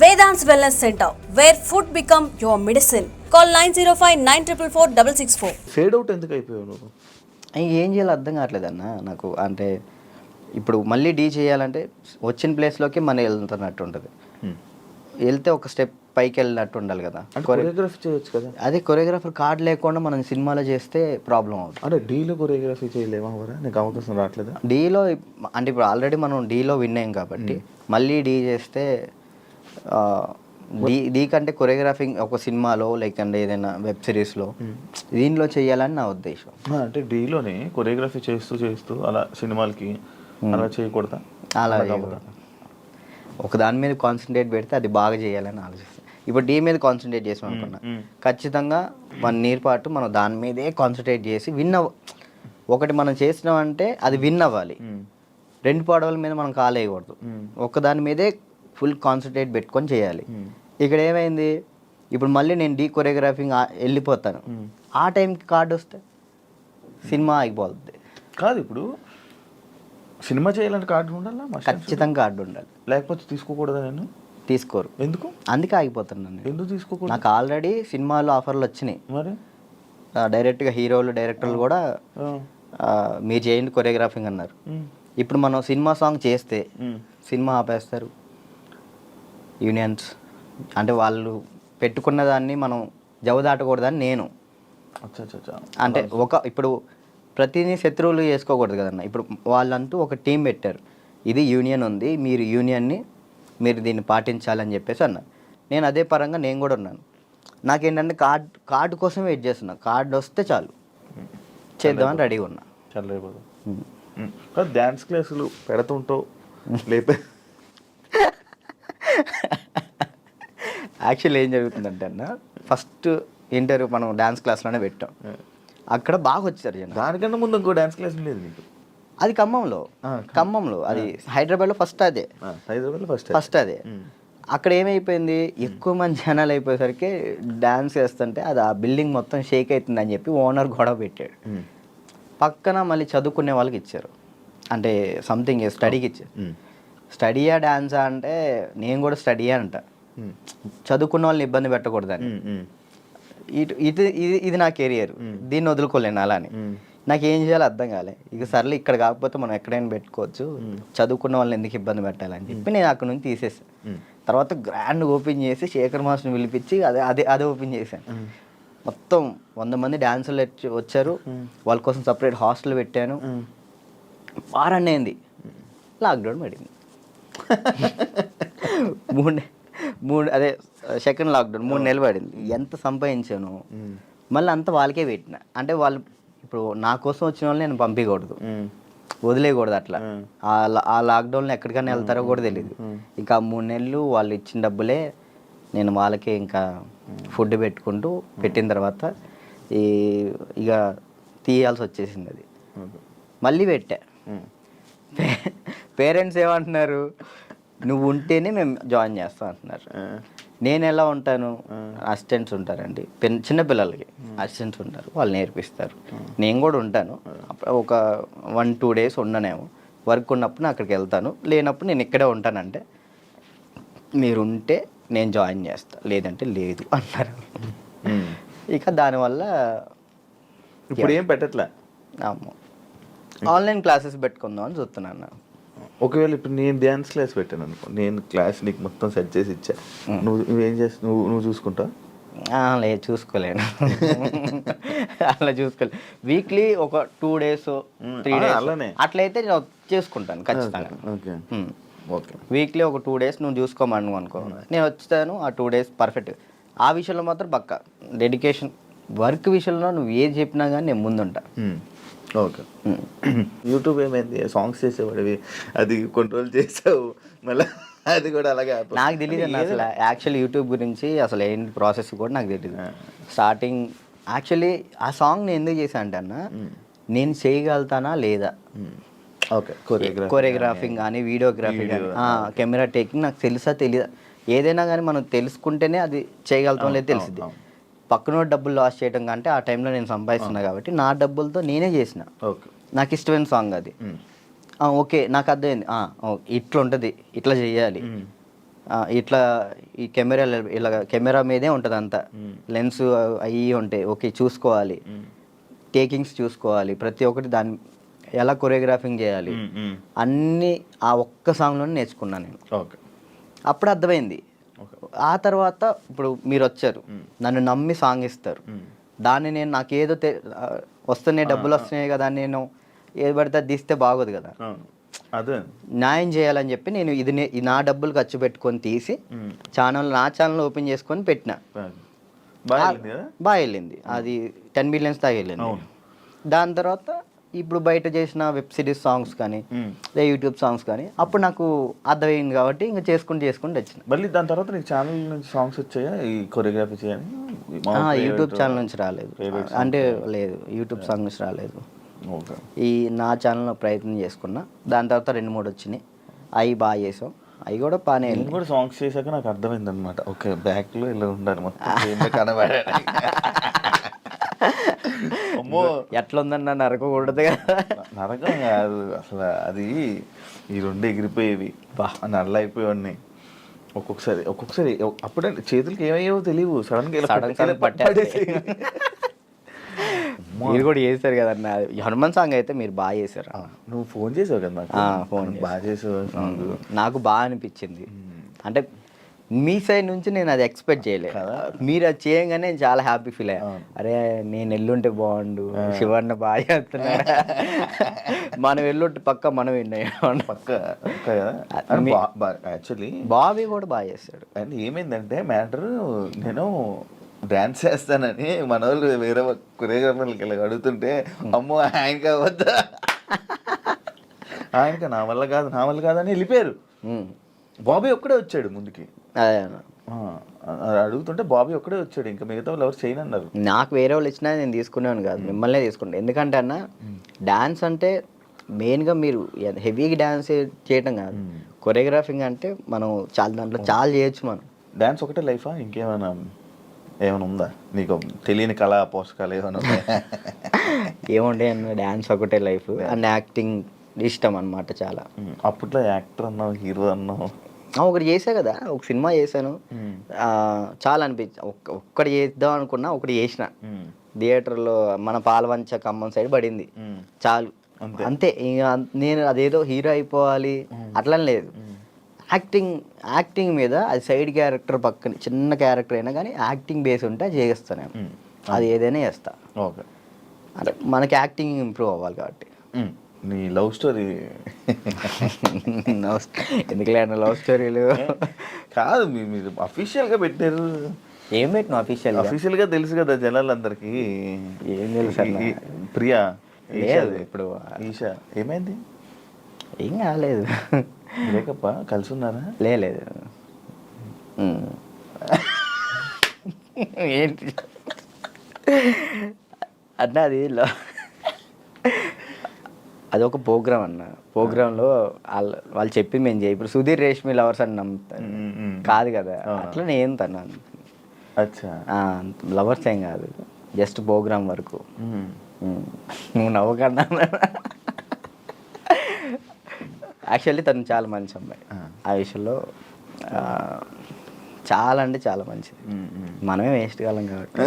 Vedant's Wellness Center, where food become your medicine. Call 905-944-664. Fade out ఎందుకు అయిపోయావు నువ్వు? ఏం చేయాలో అర్థం కావట్లేదు అన్న నాకు. అంటే ఇప్పుడు మళ్ళీ డీ చేయాలంటే వచ్చిన ప్లేస్లోకి మనం వెళ్తున్నట్టు ఉంటుంది. వెళ్తే ఒక స్టెప్ పైకి వెళ్ళినట్టు ఉండాలి కదా. కొరియోగ్రఫీ చేయొచ్చు కదా. అదే కొరియోగ్రాఫర్ కార్డ్ లేకుండా మనం సినిమాలో చేస్తే ప్రాబ్లం అవుతుంది. అంటే డీలో కొరియోగ్రఫీ చేయలేమా? నీకు అవకాశం రావట్లేదా? డీలో అంటే ఇప్పుడు ఆల్రెడీ మనం డీలో విన్ అయ్యాం కాబట్టి మళ్ళీ డీ చేస్తే డీ కంటే కొరియోగ్రాఫింగ్ ఒక సినిమాలో లేకంటే ఏదైనా వెబ్ సిరీస్లో దీనిలో చేయాలని నా ఉద్దేశం. అంటే డీలోనే కొరియోగ్రఫీ చేస్తూ అలా సినిమాలకి అలా చేయకూడదా? అలా ఒక దాని మీద కాన్సన్ట్రేట్ పెడితే అది బాగా చేయాలని ఆలోచిస్తాను. ఇప్పుడు డీ మీద కాన్సన్ట్రేట్ చేసాం అనుకున్నా, ఖచ్చితంగా 1 year పాటు మనం దాని మీదే కాన్సన్ట్రేట్ చేసి ఒకటి మనం చేసినామంటే అది విన్ అవ్వాలి. 2 పడవల మీద మనం కాలేయకూడదు, ఒక దాని మీదే ఫుల్ కాన్సన్ట్రేట్ పెట్టుకొని చేయాలి. ఇక్కడ ఏమైంది, ఇప్పుడు మళ్ళీ నేను డీ కొరియోగ్రాఫింగ్ వెళ్ళిపోతాను, ఆ టైంకి కార్డు వస్తే సినిమా ఆగిపోతుంది. కాదు, ఇప్పుడు సినిమా చేయాలంటే కార్డు ఉండాలా? ఖచ్చితంగా కార్డు ఉండాలి, లేకపోతే తీసుకోకూడదా? నేను తీసుకోరు. ఎందుకు? అందుకే ఆగిపోతున్నాను. ఎందుకు తీసుకోకూడదు? నాకు ఆల్రెడీ సినిమాలో ఆఫర్లు వచ్చినాయి. మరి డైరెక్ట్గా హీరోలు డైరెక్టర్లు కూడా మీరు చేయండి కొరియోగ్రాఫింగ్ అన్నారు. ఇప్పుడు మనం సినిమా సాంగ్ చేస్తే సినిమా ఆపేస్తారు యూనియన్స్. అంటే వాళ్ళు పెట్టుకున్న దాన్ని మనం జవదాటకూడదని నేను. అంటే ఇప్పుడు ప్రతిదీ శత్రువులు చేసుకోకూడదు కదన్న. ఇప్పుడు వాళ్ళంటూ ఒక టీం పెట్టారు, ఇది యూనియన్ ఉంది, మీరు యూనియన్ని మీరు దీన్ని పాటించాలని చెప్పేసి అన్నారు. నేను అదే పరంగా నేను కూడా ఉన్నాను. నాకేంటంటే కార్డు కోసం వెయిట్ చేస్తున్నా, కార్డు వస్తే చాలు చేద్దామని రెడీగా ఉన్నా. చాలా డ్యాన్స్ క్లాసులు పెడుతుంటావు లేపే. యాక్చువల్లీ ఏం జరుగుతుందంటే అన్న, ఫస్ట్ ఇంటర్వ్యూ మనం డ్యాన్స్ క్లాస్లోనే పెట్టాం, అక్కడ బాగా వచ్చారు జనం. దానికన్నా ముందు ఇంకో డ్యాన్స్ క్లాస్ లేదు నీకు? అది ఖమ్మంలో అది హైదరాబాద్లో ఫస్ట్ అదే. హైదరాబాద్లో ఫస్ట్ అదే. అక్కడ ఏమైపోయింది, ఎక్కువ మంది జనాలు అయిపోయేసరికి డ్యాన్స్ చేస్తుంటే అది ఆ బిల్డింగ్ మొత్తం షేక్ అవుతుందని చెప్పి ఓనర్ గొడవ పెట్టాడు. పక్కన మళ్ళీ చదువుకునే వాళ్ళకి ఇచ్చారు, అంటే సంథింగ్ స్టడీకి ఇచ్చారు. స్టడీయా డ్యాన్సా అంటే నేను కూడా స్టడీయా అంట, చదువుకున్న వాళ్ళని ఇబ్బంది పెట్టకూడదని. ఇది నా కెరియర్, దీన్ని వదులుకోలేను అలానే. నాకు ఏం చేయాలో అర్థం కాలే. ఇక సర్లే ఇక్కడ కాకపోతే మనం ఎక్కడైనా పెట్టుకోవచ్చు, చదువుకున్న వాళ్ళని ఎందుకు ఇబ్బంది పెట్టాలని చెప్పి నేను అక్కడ నుంచి తీసేసాను. తర్వాత గ్రాండ్ ఓపెన్ చేసి శేఖర్ మాస్టర్ని పిలిపించి అదే ఓపెన్ చేశాను. మొత్తం 100 మంది డాన్సర్లు వచ్చారు, వాళ్ళ కోసం సపరేట్ హాస్టల్ పెట్టాను. వారాన్ని అయింది, లాక్డౌన్ పడింది. అదే సెకండ్ లాక్డౌన్ 3 నెలలు పడింది. ఎంత సంపాదించాను మళ్ళీ అంతా వాళ్ళకే పెట్టిన. అంటే వాళ్ళు ఇప్పుడు నా కోసం వచ్చిన వాళ్ళని నేను పంపించకూడదు, వదిలేయకూడదు. అట్లా ఆ లాక్డౌన్లో ఎక్కడికైనా వెళ్తారో కూడా తెలియదు. ఇంకా 3 నెలలు వాళ్ళు ఇచ్చిన డబ్బులే నేను వాళ్ళకే ఇంకా ఫుడ్ పెట్టుకుంటూ పెట్టిన తర్వాత ఇక తీయాల్సి వచ్చేసింది. అది మళ్ళీ పెట్టా. పేరెంట్స్ ఏమంటున్నారు, నువ్వు ఉంటేనే మేము జాయిన్ చేస్తాం అంటున్నారు. నేను ఎలా ఉంటాను, అసిస్టెంట్స్ ఉంటారండి, చిన్నపిల్లలకి అసిస్టెంట్స్ ఉంటారు, వాళ్ళు నేర్పిస్తారు. నేను కూడా ఉంటాను, ఒక 1-2 days ఉండనేమో. వర్క్ ఉన్నప్పుడు అక్కడికి వెళ్తాను, లేనప్పుడు నేను ఇక్కడే ఉంటానంటే మీరు ఉంటే నేను జాయిన్ చేస్తాను, లేదంటే లేదు అన్నారు. ఇక దానివల్ల ఇప్పుడు ఏం పెట్టట్లే. ఆన్లైన్ క్లాసెస్ పెట్టుకుందాం అని చూస్తున్నాను. ఒకవేళ ఇప్పుడు నేను డ్యాన్స్ క్లాస్ పెట్టాను అనుకో, నేను క్లాస్ నీకు మొత్తం సెట్ చేసి ఇచ్చా, నువ్వేం చేస్తావు? నువ్వు చూసుకుంటావు? లేదు, చూసుకోలేను. అలా చూసుకోలేదు. వీక్లీ ఒక 2 days 3 days అలానే అట్లయితే నేను చేసుకుంటాను ఖచ్చితంగా. ఓకే, వీక్లీ ఒక 2 days నువ్వు చూసుకోమను అనుకో, నేను వచ్చాను ఆ 2 days పర్ఫెక్ట్. ఆ విషయంలో మాత్రం పక్కా డెడికేషన్. వర్క్ విషయంలో నువ్వు ఏది చెప్పినా కానీ నేను ముందుంటా. ఓకే. యూట్యూబ్ ఏమైంది, సాంగ్స్ చేసేవాడివి, అది కంట్రోల్ చేసావు, మళ్ళీ అది కూడా అలాగే. నాకు తెలియదు అసలు యాక్చువల్లీ యూట్యూబ్ గురించి అసలు ఏంటి ప్రాసెస్ కూడా నాకు తెలియదు. స్టార్టింగ్ యాక్చువల్లీ ఆ సాంగ్ నేను ఎందుకు చేశాను అంటే అన్న, నేను చేయగలుగుతానా లేదా, ఓకే, కొరియోగ్రాఫింగ్ కానీ వీడియోగ్రఫీ కానీ కెమెరా టేకింగ్ నాకు తెలుసా తెలియదా, ఏదైనా కానీ మనం తెలుసుకుంటేనే అది చేయగలుగుతాం లేదు తెలిసింది. పక్కన డబ్బులు లాస్ చేయడం కంటే ఆ టైంలో నేను సంపాదిస్తున్నా కాబట్టి నా డబ్బులతో నేనే చేసిన. నాకు ఇష్టమైన సాంగ్ అది. ఓకే, నాకు అర్థమైంది, ఇట్లా ఉంటుంది, ఇట్లా చేయాలి. ఇట్లా ఈ కెమెరా మీదే ఉంటుంది అంతా, లెన్స్ అవి ఉంటాయి, ఓకే చూసుకోవాలి, టేకింగ్స్ చూసుకోవాలి, ప్రతి ఒక్కటి దాన్ని ఎలా కొరియోగ్రాఫింగ్ చేయాలి అన్నీ ఆ ఒక్క సాంగ్లోనే నేర్చుకున్నాను నేను. ఓకే, అప్పుడు అర్థమైంది. ఆ తర్వాత ఇప్పుడు మీరు వచ్చారు, నన్ను నమ్మి సాంగ్ ఇస్తారు, దాన్ని నేను నాకేదో వస్తున్నాయి, డబ్బులు వస్తున్నాయి కదా, నేను ఏది పడితే అది తీస్తే బాగోదు కదా, అదే న్యాయం చేయాలని చెప్పి నేను ఇది నా డబ్బులు ఖర్చు పెట్టుకొని తీసి నా ఛానల్ ఓపెన్ చేసుకొని పెట్టిన. బాగా వెళ్ళింది, అది 10 millions దాకా వెళ్ళింది. దాని తర్వాత ఇప్పుడు బయట చేసిన వెబ్ సిరీస్ సాంగ్స్ కానీ యూట్యూబ్ సాంగ్స్ కానీ అప్పుడు నాకు అర్థమైంది కాబట్టి ఇంకా చేసుకుంటూ వచ్చిన. మళ్ళీ దాని తర్వాత నీకు ఛానల్ నుంచి సాంగ్స్ వచ్చాయా ఈ కొరియోగ్రఫీ చేయని? యూట్యూబ్ ఛానల్ నుంచి రాలేదు, అంటే లేదు, యూట్యూబ్ సాంగ్ నుంచి రాలేదు. ఈ నా ఛానల్లో ప్రయత్నం చేసుకున్నా, దాని తర్వాత 2-3 వచ్చినాయి, అవి బాగా చేసాం, అవి కూడా బాగానే. నేను కూడా సాంగ్స్ చేశాక నాకు అర్థమైంది అనమాట, ఓకే బ్యాక్లో ఇలా ఉండాలి మొత్తం కనబడే. అమ్మో ఎట్లుందన్న నరకకూడదు కదా, నరకం కాదు అసలు, అది ఈ 2 ఎగిరిపోయేవి, నల్ల అయిపోయేవాడిని. ఒక్కొక్కసారి అప్పుడే చేతులకి ఏమయ్యేవో తెలియవు, సడన్గా పట్టేసి. మీరు కూడా చేశారు కదన్న హనుమాన్ సాంగ్, అయితే మీరు బాగా చేశారు. నువ్వు ఫోన్ చేసావు కదా నాకు, ఫోన్ బాగా చేసావు సాంగ్, నాకు బాగా అనిపించింది. అంటే మీ సైడ్ నుంచి నేను అది ఎక్స్పెక్ట్ చేయలేదు, మీరు అది చేయగానే చాలా హ్యాపీ ఫీల్ అయ్యా. అరే నేను ఎల్లుంటే బాగుండు, శివన్న బాగా చేస్తున్నాడు, మనం ఎల్లుంటే పక్క మనం యాక్చువల్లీ బాబీ కూడా బాగా చేస్తాడు. అండ్ ఏమైందంటే మ్యాటర్, నేను డాన్స్ చేస్తానని మన వాళ్ళు వేరే కొరియోగ్రాఫర్లకి ఇలా అడుగుతుంటే, అమ్మో ఆయనకి వద్దా, ఆయనకి నా వల్ల కాదని వెళ్ళిపోయారు. బాబీ ఒక్కడే వచ్చాడు ముందుకి, అడుగుతుంటే బాబీ ఒక్కడే వచ్చాడు, ఇంకా మిగతా వాళ్ళు ఎవరు చేయనన్నారు. నాకు వేరే వాళ్ళు ఇచ్చినా నేను తీసుకునేవాను కాదు, మిమ్మల్నే తీసుకుంటాను. ఎందుకంటే అన్న డాన్స్ అంటే మెయిన్గా మీరు హెవీగా డాన్స్ చేయటం కాదు, కొరియోగ్రాఫింగ్ అంటే మనం దాంట్లో చాలా చేయొచ్చు. మనం డాన్స్ ఒకటే లైఫా, ఇంకేమైనా ఉందా నీకు తెలియని కళా పోషకాలు ఏమైనా ఉన్నాయా? ఏముండే అన్న, డాన్స్ ఒకటే లైఫ్ అండ్ యాక్టింగ్ ఇష్టం అనమాట చాలా. అప్పట్లో యాక్టర్ అన్నావు, హీరో అన్నావు, ఒకటి చేసా కదా, ఒక సినిమా చేశాను, చాలా అనిపించి ఒక్కటి చేద్దాం అనుకున్నా, ఒకటి చేసిన థియేటర్లో మన పాలవంచ ఖమ్మం సైడ్ పడింది, చాలు అంతే. ఇంకా నేను అదేదో హీరో అయిపోవాలి అట్లా లేదు, యాక్టింగ్ మీద అది సైడ్ క్యారెక్టర్ పక్కన చిన్న క్యారెక్టర్ అయినా కానీ యాక్టింగ్ బేస్ ఉంటే అది చేస్తాను, అది ఏదైనా చేస్తా. ఓకే, అంటే మనకి యాక్టింగ్ ఇంప్రూవ్ అవ్వాలి కాబట్టి. నీ లవ్ స్టోరీ ఎందుకులే అన్న లవ్ స్టోరీలు కాదు, మీరు అఫీషియల్గా పెట్టారు. ఏం పెట్టినా అఫీషియల్గా తెలుసు కదా జనాలందరికీ. ఏం తెలుసు అన్న, ప్రియా లేదు ఇప్పుడు ఈషా ఏమైంది? ఏం కాలేదు, బ్రేకప్పా, కలిసి ఉన్నారా? లేదు ఏంటి అన్న, అది ఒక ప్రోగ్రామ్ అన్న, ప్రోగ్రాంలో వాళ్ళు చెప్పి మేము చేయి, ఇప్పుడు సుధీర్ రేష్మి లవర్స్ అని నమ్ముతాను కాదు కదా, అట్లా నేను తను లవర్స్ ఏం కాదు, జస్ట్ ప్రోగ్రామ్ వరకు. నువ్వు నవ్వకన్నా, యాక్చువల్లీ తను చాలా మంచి అమ్మాయి, ఆ విషయంలో చాలా అంటే చాలా మంచిది, మనమే వేస్ట్ కాలం కాబట్టి.